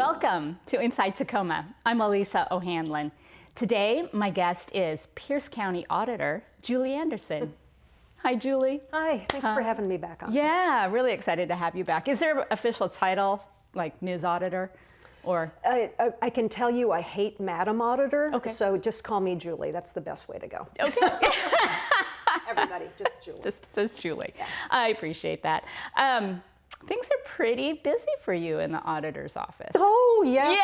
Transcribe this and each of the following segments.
Welcome to Inside Tacoma. I'm Elisa O'Hanlon. Today, my guest is Pierce County Auditor, Julie Anderson. Hi, Julie. Hi, thanks for having me back on. Yeah, really excited to have you back. Is there an official title, like Ms. Auditor? Or I can tell you I hate Madam Auditor, Okay. so just call me Julie. That's the best way to go. Okay. Everybody, just Julie. Just Julie. Yeah. I appreciate that. Things are pretty busy for you in the auditor's office. Oh, yes.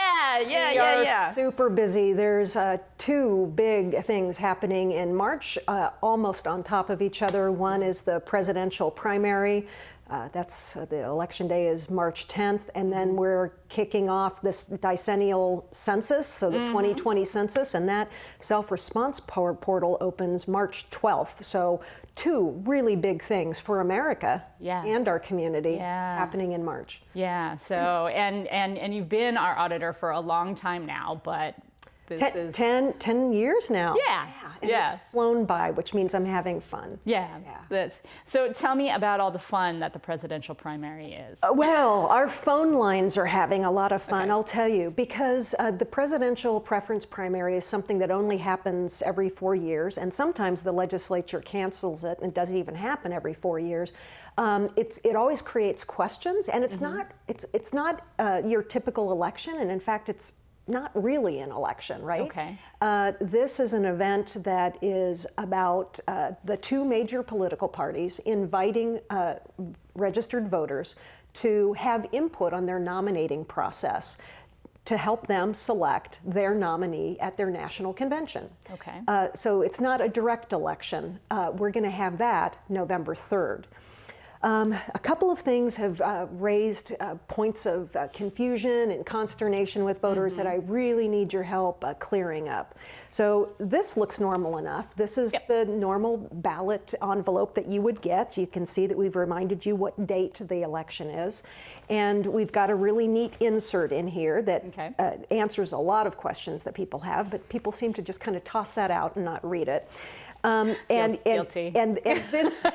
Yeah. We are super busy. There's two big things happening in March, almost on top of each other. One is the presidential primary. That's the election day is March 10th, and then we're kicking off this decennial census, so the 2020 census, and that self-response portal opens March 12th. So two really big things for America and our community happening in March. Yeah. So and you've been our auditor for a long time now, but this is 10 years now. And it's flown by, which means I'm having fun. So tell me about all the fun that the presidential primary is. Well, our phone lines are having a lot of fun, Okay. I'll tell you, because the presidential preference primary is something that only happens every 4 years, and sometimes the legislature cancels it and it doesn't even happen every 4 years. It always creates questions, and it's not your typical election, and in fact, it's not really an election, right? Okay. This is an event that is about the two major political parties inviting registered voters to have input on their nominating process to help them select their nominee at their national convention. Okay. So it's not a direct election. We're going to have that November 3rd. A couple of things have raised points of confusion and consternation with voters that I really need your help clearing up. So this looks normal enough. This is the normal ballot envelope that you would get. You can see that we've reminded you what date the election is. And we've got a really neat insert in here that answers a lot of questions that people have, but people seem to just kind of toss that out and not read it. Guilty. And this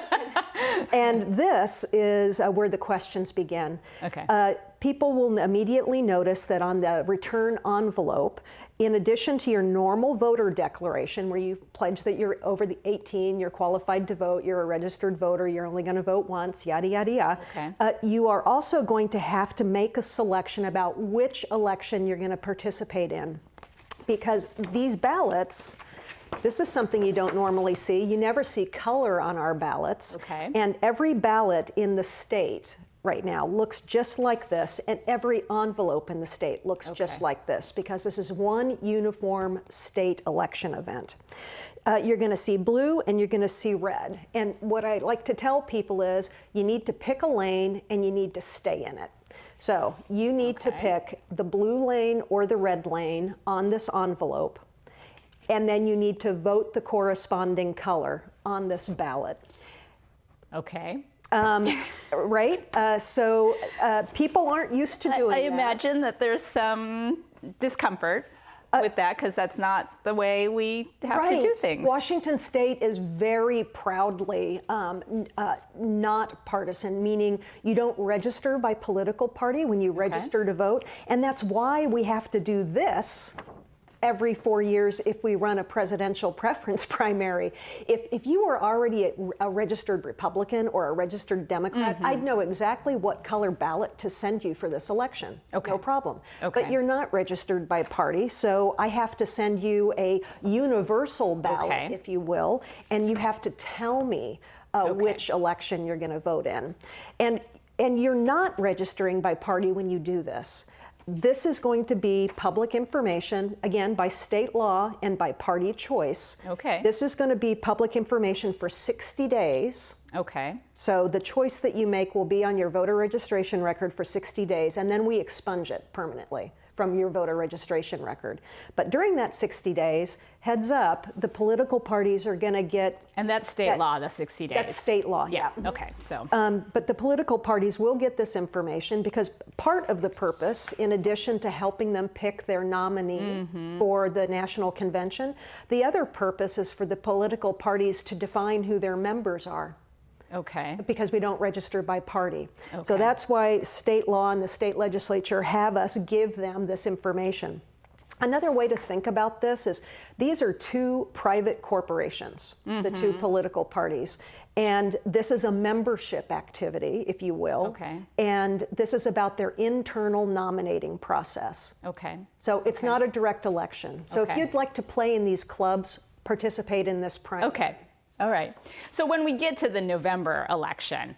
and this is where the questions begin. Okay. People will immediately notice that on the return envelope, in addition to your normal voter declaration, where you pledge that you're over the 18, you're qualified to vote, you're a registered voter, you're only going to vote once, yada, yada, yada, you are also going to have to make a selection about which election you're going to participate in. Because these ballots, this is something you don't normally see. You never see color on our ballots. Okay. And every ballot in the state right now looks just like this, and every envelope in the state looks just like this, because this is one uniform state election event. You're going to see blue and you're going to see red. And what I like to tell people is you need to pick a lane and you need to stay in it. So you need to pick the blue lane or the red lane on this envelope, and then you need to vote the corresponding color on this ballot. Okay. Right? So people aren't used to doing that. I imagine that there's some discomfort with that, because that's not the way we have to do things. Washington State is very proudly not partisan, meaning you don't register by political party when you register to vote, and that's why we have to do this every 4 years if we run a presidential preference primary. If you were already a registered Republican or a registered Democrat, I'd know exactly what color ballot to send you for this election. No problem. But you're not registered by party, so I have to send you a universal ballot, if you will, and you have to tell me which election you're going to vote in. And you're not registering by party when you do this. This is going to be public information, again, by state law and by party choice. This is going to be public information for 60 days. So the choice that you make will be on your voter registration record for 60 days, and then we expunge it permanently from your voter registration record. But during that 60 days, heads up, the political parties are going to get... And that's state law, the 60 days. That's state law, yeah. Okay, so... but the political parties will get this information because part of the purpose, in addition to helping them pick their nominee for the national convention, the other purpose is for the political parties to define who their members are. Okay. because we don't register by party. So Okay. that's why state law and the state legislature have us give them this information. Another way to think about this is these are two private corporations, the two political parties, and this is a membership activity, if you will. Okay. And this is about their internal nominating process. Okay. So it's not a direct election. So if Okay. you'd like to play in these clubs, participate in this primary. Okay. All right. So when we get to the November election,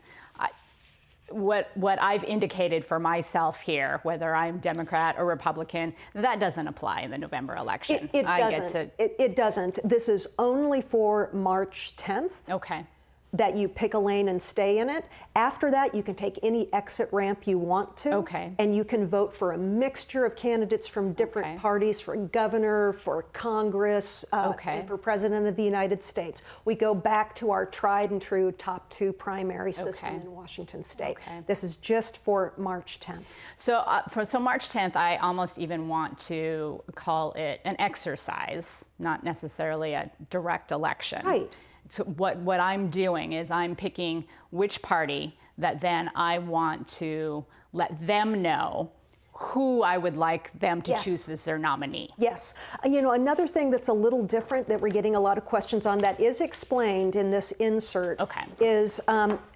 what I've indicated for myself here, whether I'm Democrat or Republican, that doesn't apply in the November election. It doesn't. It doesn't. This is only for March 10th. Okay. That you pick a lane and stay in it. After that, you can take any exit ramp you want to. Okay. And you can vote for a mixture of candidates from different Okay. parties, for governor, for Congress, Okay. and for president of the United States. We go back to our tried and true top two primary system Okay. in Washington State. Okay. This is just for March 10th. So so March 10th, I almost even want to call it an exercise, not necessarily a direct election. Right. So what I'm doing is I'm picking which party that then I want to let them know who I would like them to Yes. choose as their nominee. Yes. You know, another thing that's a little different that we're getting a lot of questions on that is explained in this insert Okay. is,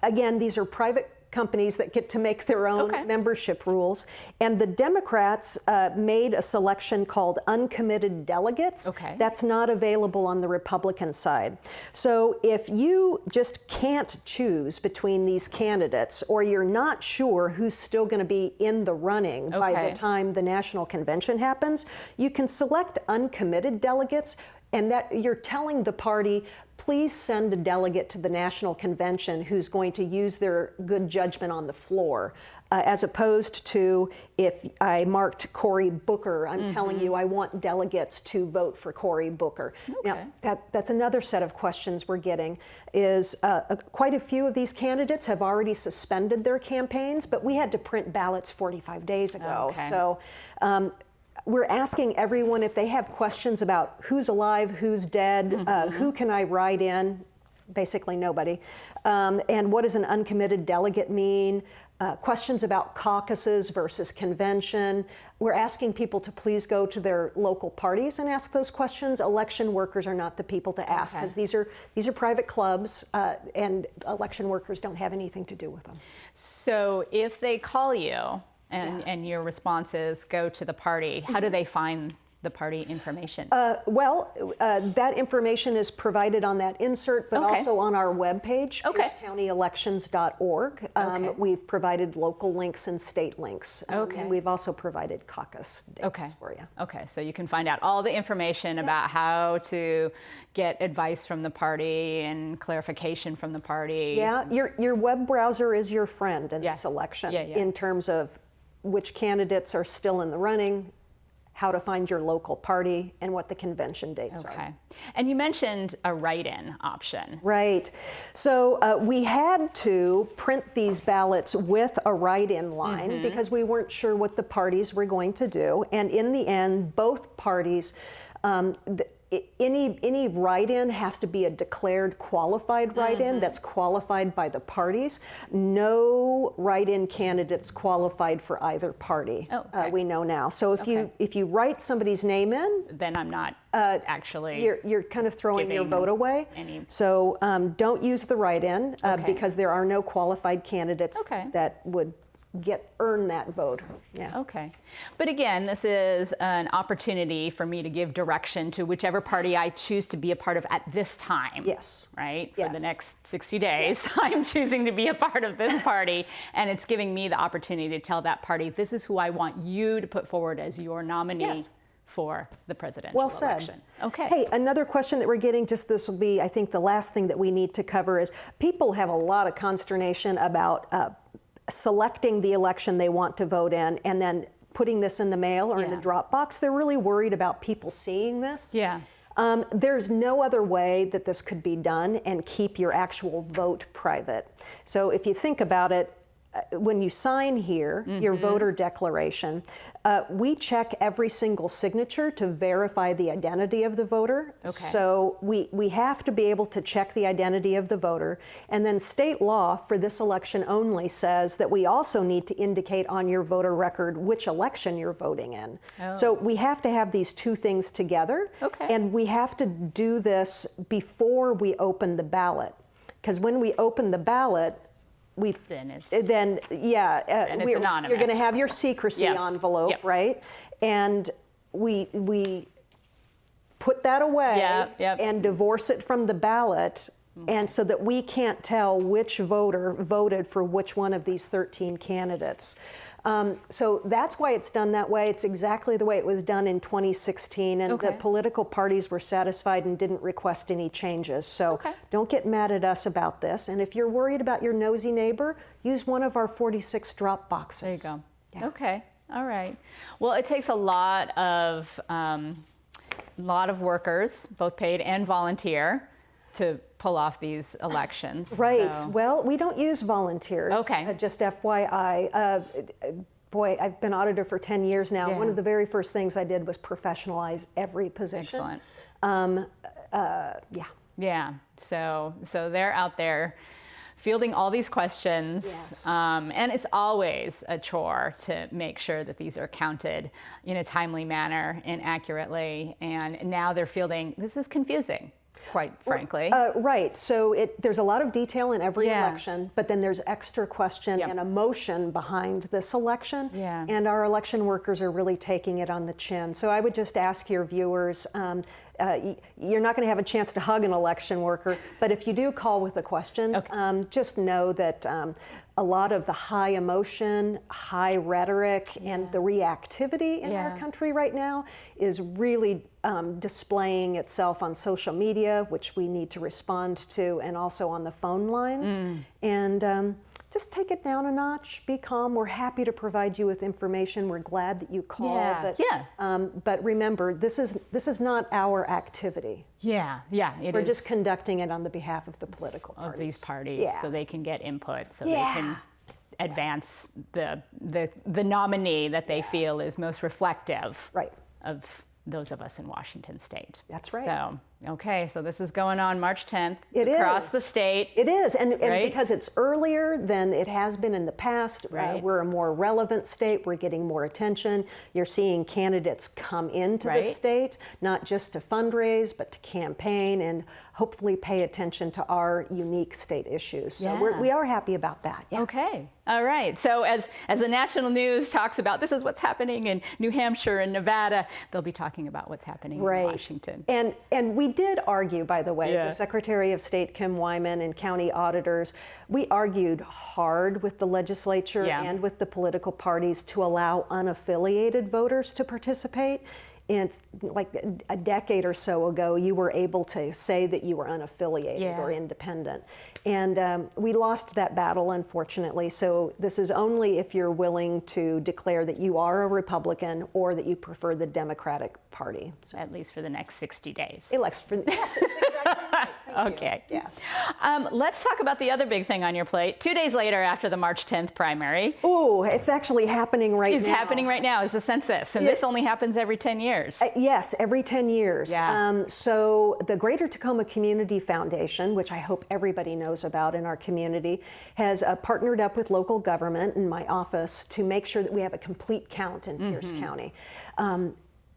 again, these are private companies that get to make their own Okay. membership rules. And the Democrats made a selection called uncommitted delegates. Okay. That's not available on the Republican side. So if you just can't choose between these candidates, or you're not sure who's still going to be in the running by Okay. the time the national convention happens, you can select uncommitted delegates, and that you're telling the party, please send a delegate to the national convention who's going to use their good judgment on the floor, as opposed to if I marked Cory Booker, I'm telling you I want delegates to vote for Cory Booker. Okay. Now, that's another set of questions we're getting is quite a few of these candidates have already suspended their campaigns, but we had to print ballots 45 days ago. Okay. So we're asking everyone if they have questions about who's alive, who's dead, who can I write in, basically nobody, and what does an uncommitted delegate mean, questions about caucuses versus convention. We're asking people to please go to their local parties and ask those questions. Election workers are not the people to ask because these are private clubs and election workers don't have anything to do with them. So if they call you and your response is go to the party, how do they find the party information? That information is provided on that insert, but Okay. also on our webpage, Okay. piercecountyelections.org. Okay. We've provided local links and state links. Okay. And we've also provided caucus dates Okay. for you. Okay, so you can find out all the information about how to get advice from the party and clarification from the party. Yeah, your web browser is your friend in Yeah. this election Yeah, yeah. in terms of which candidates are still in the running, how to find your local party, and what the convention dates are. Okay. And you mentioned a write-in option. Right. So we had to print these ballots with a write-in line because we weren't sure what the parties were going to do. And in the end, both parties, any write-in has to be a declared qualified write-in that's qualified by the parties. No write-in candidates qualified for either party. Oh, okay. We know now. So Okay. if you write somebody's name in, Then I'm not actually. you're kind of throwing your giving vote away. any- So don't use the write-in Okay. because there are no qualified candidates Okay. that would earn that vote. Yeah. Okay. But again, this is an opportunity for me to give direction to whichever party I choose to be a part of at this time. Yes. Right? For the Yes. next 60 days, I'm choosing to be a part of this party. And it's giving me the opportunity to tell that party, this is who I want you to put forward as your nominee Yes. for the presidential Well said. election. Okay. Hey, another question that we're getting, just this will be, I think, the last thing that we need to cover is people have a lot of consternation about selecting the election they want to vote in and then putting this in the mail or in a Yeah. drop box. They're really worried about people seeing this. Yeah. There's no other way that this could be done and keep your actual vote private. So if you think about it, when you sign here, your voter declaration, we check every single signature to verify the identity of the voter. Okay. So we have to be able to check the identity of the voter. And then state law for this election only says that we also need to indicate on your voter record which election you're voting in. Oh. So we have to have these two things together. Okay. And we have to do this before we open the ballot. Because when we open the ballot, then it's it's anonymous. You're going to have your secrecy Yep. envelope, Yep. right? And we put that away Yep. and divorce it from the ballot, and so that we can't tell which voter voted for which one of these 13 candidates. So that's why it's done that way. It's exactly the way it was done in 2016, and Okay. the political parties were satisfied and didn't request any changes. So Okay. don't get mad at us about this. And if you're worried about your nosy neighbor, use one of our 46 drop boxes. There you go. Yeah. Okay. All right. Well, it takes a lot of workers, both paid and volunteer, to pull off these elections. Right. So- Well, we don't use volunteers. Okay. Just FYI. Boy, I've been auditor for 10 years now. Yeah. One of the very first things I did was professionalize every position. Excellent. Yeah. Yeah. So they're out there fielding all these questions. Yes. And it's always a chore to make sure that these are counted in a timely manner and accurately. And now they're fielding, this is confusing, quite frankly. Right. So there's a lot of detail in every Yeah. election, but then there's extra question Yep. and emotion behind this election. Yeah. And our election workers are really taking it on the chin. So I would just ask your viewers, you're not going to have a chance to hug an election worker, but if you do call with a question, Okay. just know that a lot of the high emotion, high rhetoric, and the reactivity in our Yeah. country right now is really displaying itself on social media, which we need to respond to, and also on the phone lines. And just take it down a notch. Be calm. We're happy to provide you with information. We're glad that you called. Yeah, yeah. But remember, this is not our activity. Yeah. It We're is just conducting it on the behalf of the political parties. of these parties, Yeah. so they can get input, so Yeah. they can advance the nominee that they feel is most reflective Right. of those of us in Washington State. That's right. So, okay, so this is going on March 10th It across is. the state. It is, and Right? because it's earlier than it has been in the past, Right. we're a more relevant state, we're getting more attention. You're seeing candidates come into Right. the state, not just to fundraise, but to campaign and hopefully pay attention to our unique state issues. So Yeah. we are happy about that. Yeah. Okay. All right. So as the national news talks about this is what's happening in New Hampshire and Nevada, they'll be talking about what's happening Right. in Washington. And we did argue, by the way, Yeah. the Secretary of State Kim Wyman and county auditors, we argued hard with the legislature Yeah. and with the political parties to allow unaffiliated voters to participate. And it's like a decade or so ago, you were able to say that you were unaffiliated Yeah. or independent. And we lost that battle, unfortunately. So this is only if you're willing to declare that you are a Republican or that you prefer the Democratic Party. So At least for the next 60 days. yes, it's exactly right. Thank you. Okay. Yeah. Let's talk about the other big thing on your plate. 2 days later, after the March 10th primary, Ooh, it's actually happening right now. it's happening right now, is the census. And this only happens every 10 years. Yes, every 10 years. Yeah. So the Greater Tacoma Community Foundation, which I hope everybody knows about in our community, has partnered up with local government and my office to make sure that we have a complete count in Pierce County.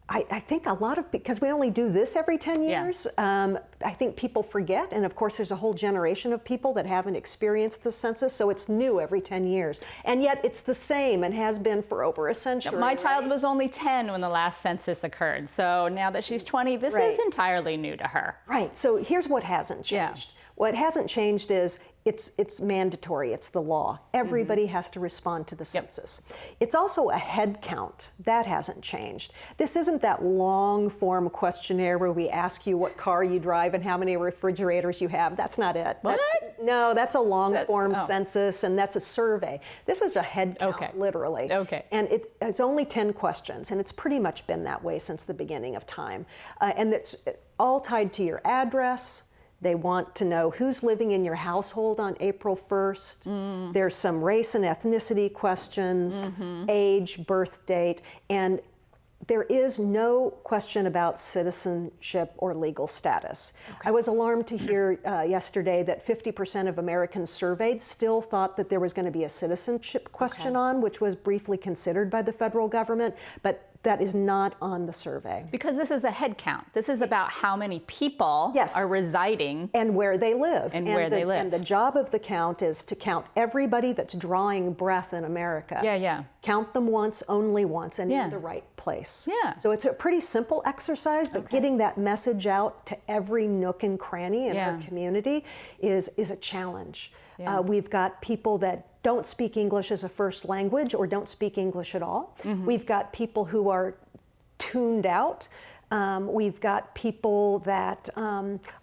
I think a lot of, because we only do this every 10 Yeah. years, I think people forget. And of course, there's a whole generation of people that haven't experienced the census, so it's new every 10 years. And yet it's the same and has been for over a century. My child right? was only 10 when the last census occurred. So now that she's 20, this Right. is entirely new to her. Right. So here's what hasn't Yeah. changed. What hasn't changed is it's mandatory. It's the law. Everybody has to respond to the census. It's also a head count. That hasn't changed. This isn't that long form questionnaire where we ask you what car you drive and how many refrigerators you have. That's not it. What? No, that's a long form oh. census, and that's a survey. This is a head count, Okay. literally. Okay. And it's only 10 questions, and it's pretty much been that way since the beginning of time. And it's all tied to your address, They want to know who's living in your household on April 1st. There's some race and ethnicity questions, age, birth date, and there is no question about citizenship or legal status. I was alarmed to hear yesterday that 50% of Americans surveyed still thought that there was going to be a citizenship question on, which was briefly considered by the federal government, but that is not on the survey. Because this is a head count. This is about how many people are residing. And where they live. And where they live. And the job of the count is to count everybody that's drawing breath in America. Count them once, only once, and in the right place. So it's a pretty simple exercise, but getting that message out to every nook and cranny in our community is a challenge. We've got people that don't speak English as a first language or don't speak English at all. We've got people who are tuned out. We've got people that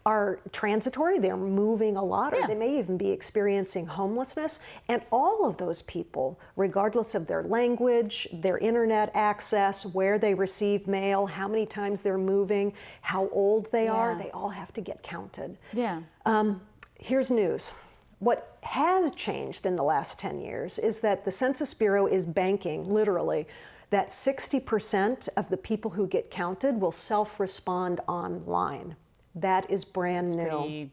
are transitory, they're moving a lot, or they may even be experiencing homelessness. And all of those people, regardless of their language, their internet access, where they receive mail, how many times they're moving, how old they are, they all have to get counted. Here's news. What has changed in the last 10 years is that the Census Bureau is banking, literally, that 60% of the people who get counted will self-respond online. That is brand new. Pretty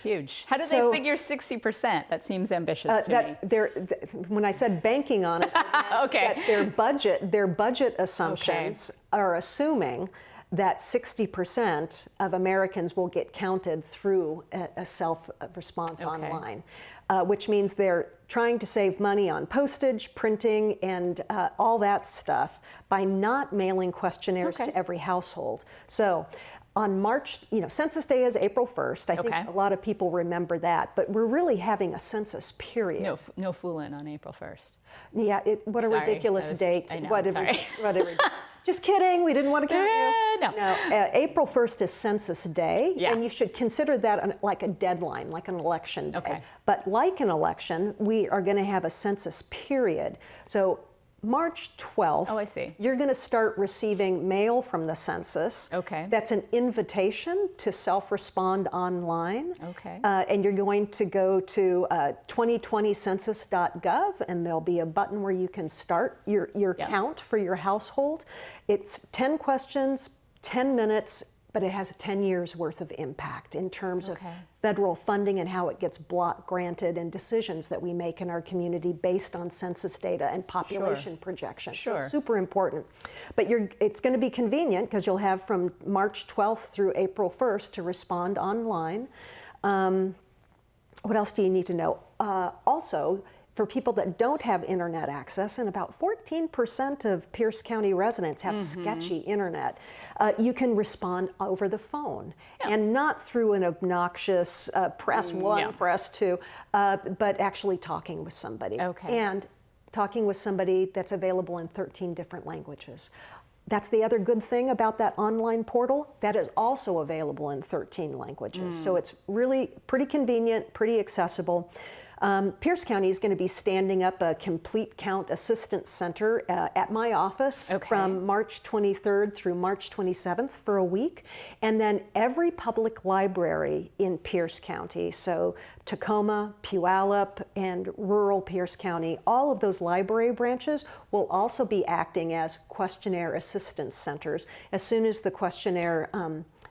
huge. How do they figure 60%? That seems ambitious to me. When I said banking on it, that their budget assumptions are assuming that 60% of Americans will get counted through a self-response online, which means they're trying to save money on postage, printing, and all that stuff by not mailing questionnaires to every household. So on March, Census Day is April 1st. I think a lot of people remember that, but we're really having a census period. No fooling on April 1st. Yeah, what a ridiculous date. I know, Whatever. Just kidding, we didn't want to count you. No. April 1st is Census Day, and you should consider that like a deadline, like an election day. But like an election, we are going to have a census period. So March 12th, you're going to start receiving mail from the census. That's an invitation to self-respond online. And you're going to go to 2020census.gov, and there'll be a button where you can start your count for your household. It's 10 questions, 10 minutes, but it has 10 years worth of impact in terms of federal funding and how it gets block granted and decisions that we make in our community based on census data and population projections. So it's super important. But it's going to be convenient because you'll have from March 12th through April 1st to respond online. What else do you need to know? Also, for people that don't have internet access, and about 14% of Pierce County residents have sketchy internet, you can respond over the phone and not through an obnoxious press 1, press 2, but actually talking with somebody. And talking with somebody that's available in 13 different languages. That's the other good thing about that online portal. That is also available in 13 languages. So it's really pretty convenient, pretty accessible. Pierce County is going to be standing up a complete count assistance center at my office from March 23rd through March 27th for a week. And then every public library in Pierce County, so Tacoma, Puyallup, and rural Pierce County, all of those library branches will also be acting as questionnaire assistance centers as soon as the questionnaire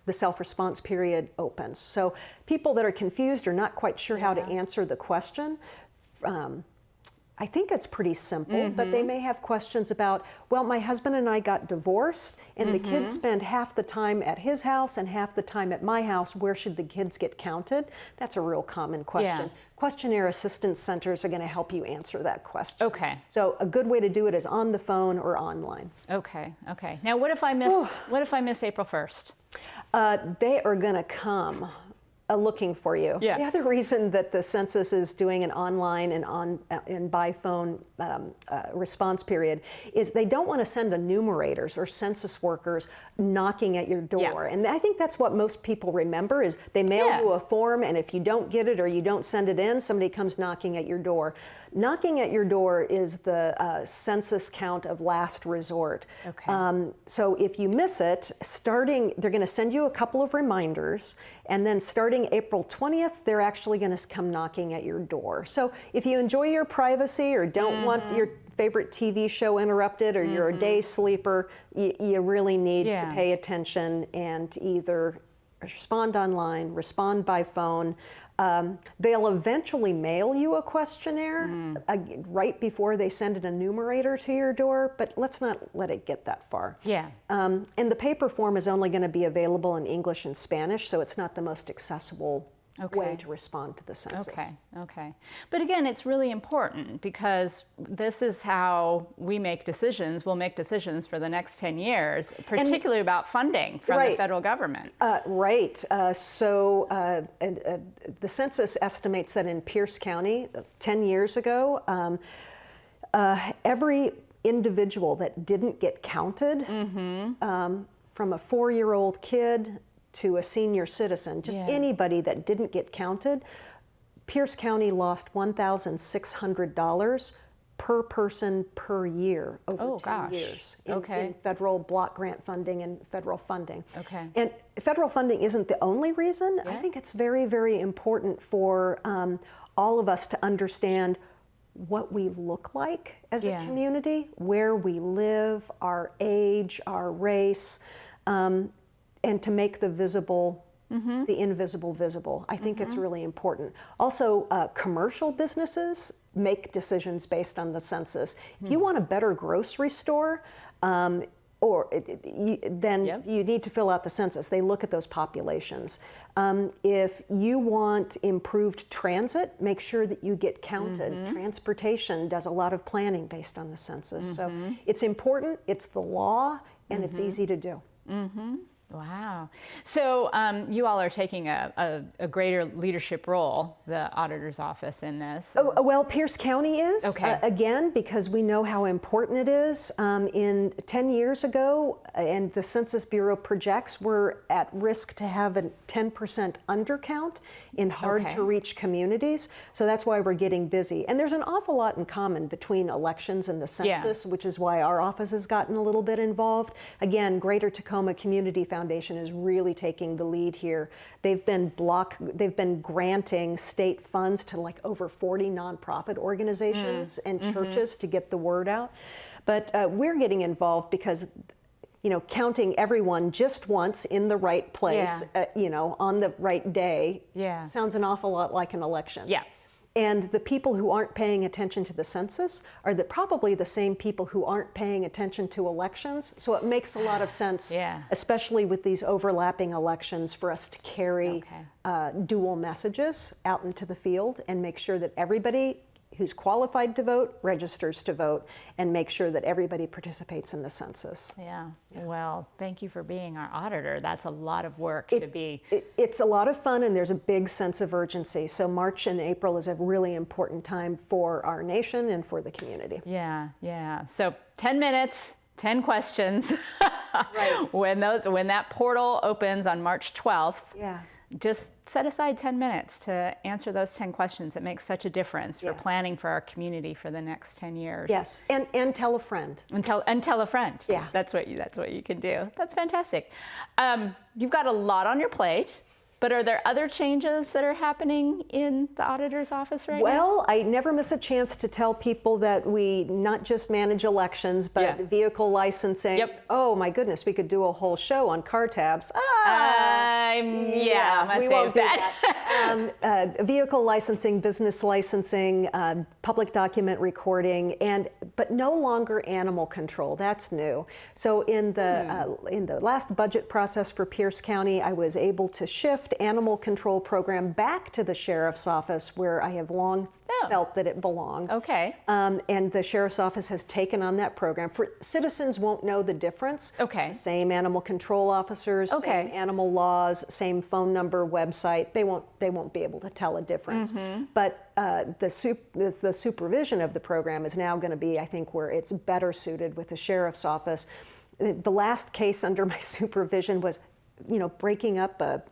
the self-response period opens. So people that are confused or not quite sure how to answer the question, I think it's pretty simple, but they may have questions about, well, my husband and I got divorced, and the kids spend half the time at his house and half the time at my house. Where should the kids get counted? That's a real common question. Questionnaire assistance centers are going to help you answer that question. So a good way to do it is on the phone or online. Now, what if I miss April 1st? They are going to come looking for you. The other reason that the census is doing an online and by phone response period is they don't want to send enumerators or census workers knocking at your door. And I think that's what most people remember is they mail you a form, and if you don't get it or you don't send it in, somebody comes knocking at your door. Knocking at your door is the census count of last resort. So if you miss it, they're going to send you a couple of reminders, and then starting starting April 20th, they're actually going to come knocking at your door. So if you enjoy your privacy or don't want your favorite TV show interrupted, or you're a day sleeper, you really need to pay attention and either respond online, respond by phone. They'll eventually mail you a questionnaire right before they send an enumerator to your door, but let's not let it get that far. Yeah. And the paper form is only going to be available in English and Spanish, so it's not the most accessible way to respond to the census. Okay. But again, it's really important because this is how we make decisions. We'll make decisions for the next 10 years, particularly about funding from the federal government. So the census estimates that in Pierce County, 10 years ago, every individual that didn't get counted, from a 4-year-old kid to a senior citizen, just anybody that didn't get counted, Pierce County lost $1,600 per person per year over 10 years in federal block grant funding and federal funding. And federal funding isn't the only reason. I think it's very, very important for all of us to understand what we look like as a community, where we live, our age, our race, and to make the visible, the invisible visible. I think it's really important. Also, commercial businesses make decisions based on the census. If you want a better grocery store, then you need to fill out the census. They look at those populations. If you want improved transit, make sure that you get counted. Transportation does a lot of planning based on the census. So it's important, it's the law, and it's easy to do. Wow. So you all are taking a greater leadership role, the auditor's office, in this. Well, Pierce County is, again, because we know how important it is. In 10 years ago, and the Census Bureau projects, we're at risk to have a 10% undercount in hard-to-reach communities. So that's why we're getting busy. And there's an awful lot in common between elections and the census, which is why our office has gotten a little bit involved. Again, Greater Tacoma Community Foundation is really taking the lead here. They've been granting state funds to like over 40 nonprofit organizations and churches to get the word out. But we're getting involved because, you know, counting everyone just once in the right place, you know, on the right day, sounds an awful lot like an election. And the people who aren't paying attention to the census are probably the same people who aren't paying attention to elections. So it makes a lot of sense, especially with these overlapping elections, for us to carry dual messages out into the field and make sure that everybody who's qualified to vote registers to vote, and make sure that everybody participates in the census. Well, thank you for being our auditor. That's a lot of work to be. It's a lot of fun, and there's a big sense of urgency. So March and April is a really important time for our nation and for the community. So 10 minutes, 10 questions. When that portal opens on March 12th. Just set aside 10 minutes to answer those 10 questions. It makes such a difference for planning for our community for the next 10 years. And tell a friend. And tell a friend. That's what you can do. That's fantastic. You've got a lot on your plate. But are there other changes that are happening in the auditor's office right now? Well, I never miss a chance to tell people that we not just manage elections, but vehicle licensing. Oh my goodness, we could do a whole show on car tabs. We won't do that. Vehicle licensing, business licensing, public document recording, but no longer animal control. That's new. So in the last budget process for Pierce County, I was able to shift animal control program back to the sheriff's office, where I have long felt that it belonged. And the sheriff's office has taken on that program. Citizens won't know the difference. The same animal control officers, same animal laws, same phone number, website. They won't be able to tell a difference. But the supervision of the program is now going to be, I think, where it's better suited with the sheriff's office. The last case under my supervision was breaking up a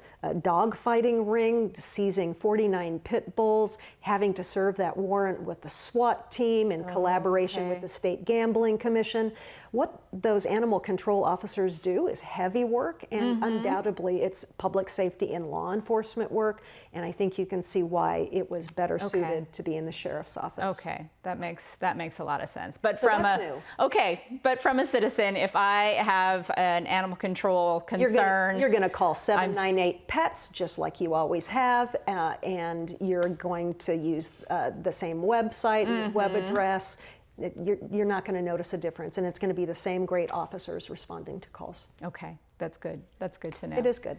dog fighting ring, seizing 49 pit bulls, having to serve that warrant with the SWAT team in collaboration with the State Gambling Commission. What those animal control officers do is heavy work, and undoubtedly it's public safety and law enforcement work, and I think you can see why it was better suited to be in the sheriff's office. Okay, that makes a lot of sense. But So from that's a new. but from a citizen, if I have an animal control concern, You're going to call 798 PETS just like you always have, and you're going to use the same website and web address. You're not going to notice a difference, and it's going to be the same great officers responding to calls. Okay, that's good. That's good to know. It is good.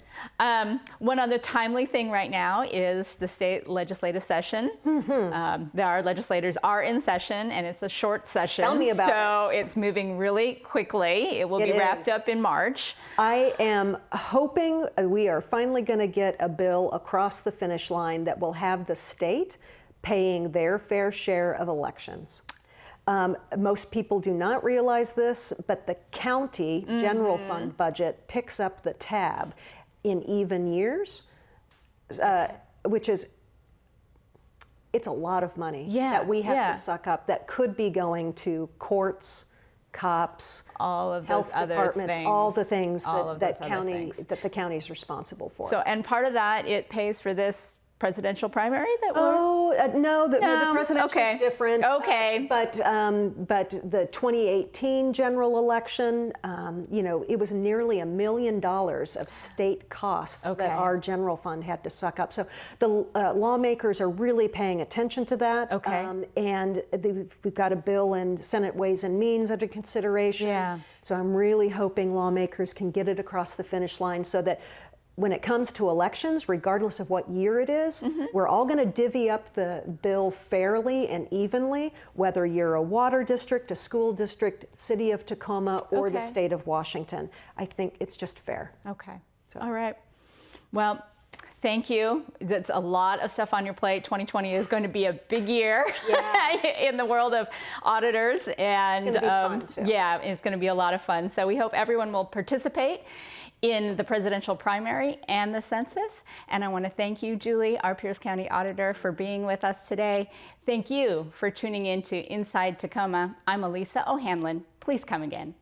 One other timely thing right now is the state legislative session. Our legislators are in session, and it's a short session. Tell me about so it's moving really quickly. It will be wrapped up in March. I am hoping we are finally going to get a bill across the finish line that will have the state paying their fair share of elections. Most people do not realize this, but the county general fund budget picks up the tab in even years, which is, it's a lot of money that we have to suck up that could be going to courts, cops, all of health those other departments, things, all the things all of that those other things. the county is responsible for. So, and part of that, it pays for this presidential primary that we're... No, the presidential is different. Okay. But the 2018 general election, it was nearly $1 million of state costs that our general fund had to suck up. So the lawmakers are really paying attention to that. Okay. And we've got a bill in Senate Ways and Means under consideration. Yeah. So I'm really hoping lawmakers can get it across the finish line so that when it comes to elections, regardless of what year it is, we're all going to divvy up the bill fairly and evenly, whether you're a water district, a school district, city of Tacoma, or the state of Washington. I think it's just fair. Okay. All right. Well, thank you. That's a lot of stuff on your plate. 2020 is going to be a big year in the world of auditors. And it's going to be fun too. Yeah, it's going to be a lot of fun. So we hope everyone will participate in the presidential primary and the census. And I want to thank you, Julie, our Pierce County Auditor, for being with us today. Thank you for tuning in to Inside Tacoma. I'm Elisa O'Hanlon. Please come again.